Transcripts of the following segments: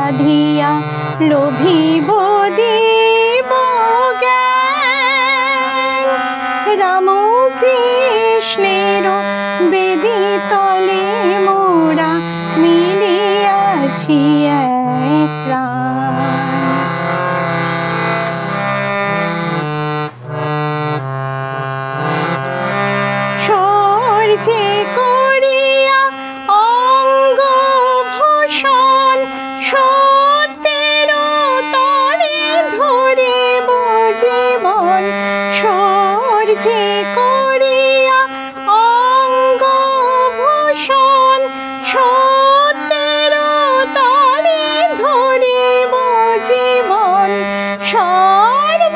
সাধিয়া লোভিব দেব জ্ঞান। রাম কৃষ্ণের বেদি তলে মোরা মিলিয়াছি এক প্রাণ। স্বর্গে করিয়া অঙ্গ ভূষণ সত্যের তরে ধরিব জীবন। স্বর্গে করিয়া অঙ্গ ভূষণ সত্যের তরে ধরিব জীবন। সর্বশক্তি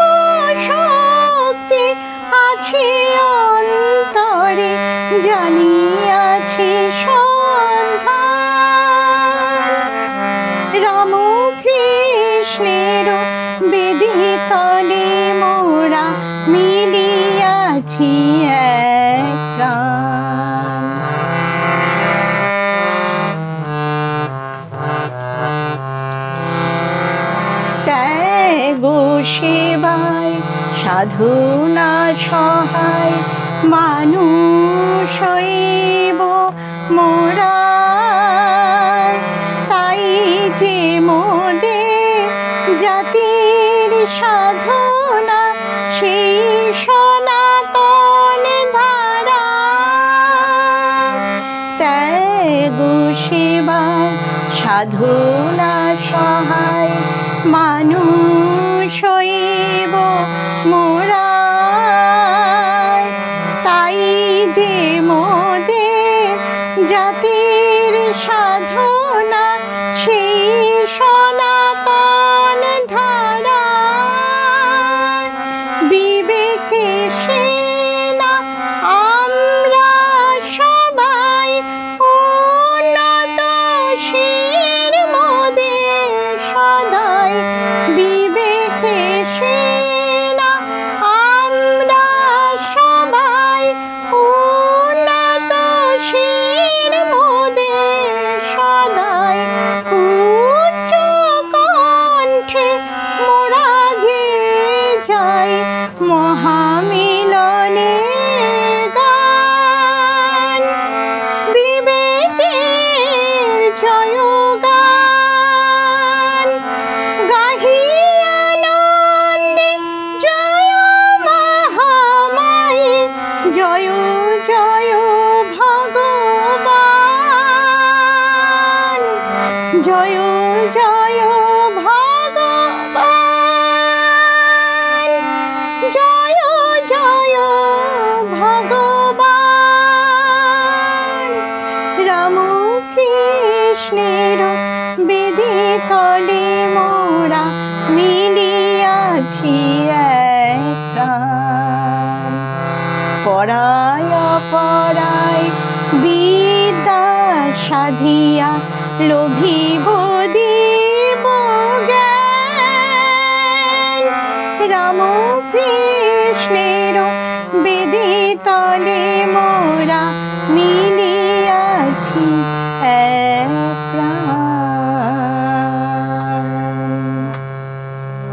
আছে অন্তরে জানিয়াছি সন্ধান। রাম কৃষ্ণের বেদি তলে মোরা মিলিয়াছি এক প্রাণ। ত্যাগ সেবায় সাধনা সহায় মানুষ হইব মোরা। তাই যে মোদের জাতির সাধনা সেই সনাতন ধারা। ত্যাগ সেবায় সাধনা সহায় মানুষ হইব মোরা। তাই যে মোদের জাতির সাধনা সেই সনাতন ধারা। বিবেকে সেনা আমরা সবাই উন্নতশীল মোদের সদাই। বিবেকে সেনা আমরা সবাই উন্নতশীল মোদের সদাই। উচ্চ কণ্ঠে মোরা গেয়ে যাই মহামিলনের গান। বিবেকের জয়গান গাহি আনন্দে জয় মহামায়ী। জয় জয় ভগবান। জয় জয় ভগবান। জয় জয় ভগবান। রাম কৃষ্ণের বেদি তলে মোরা মিলিয়াছি এক প্রাণ। পরায় অপরায় বিদ্যা সাধিয়া লোভিব দেব জ্ঞান। রাম কৃষ্ণের বেদি তলে মোরা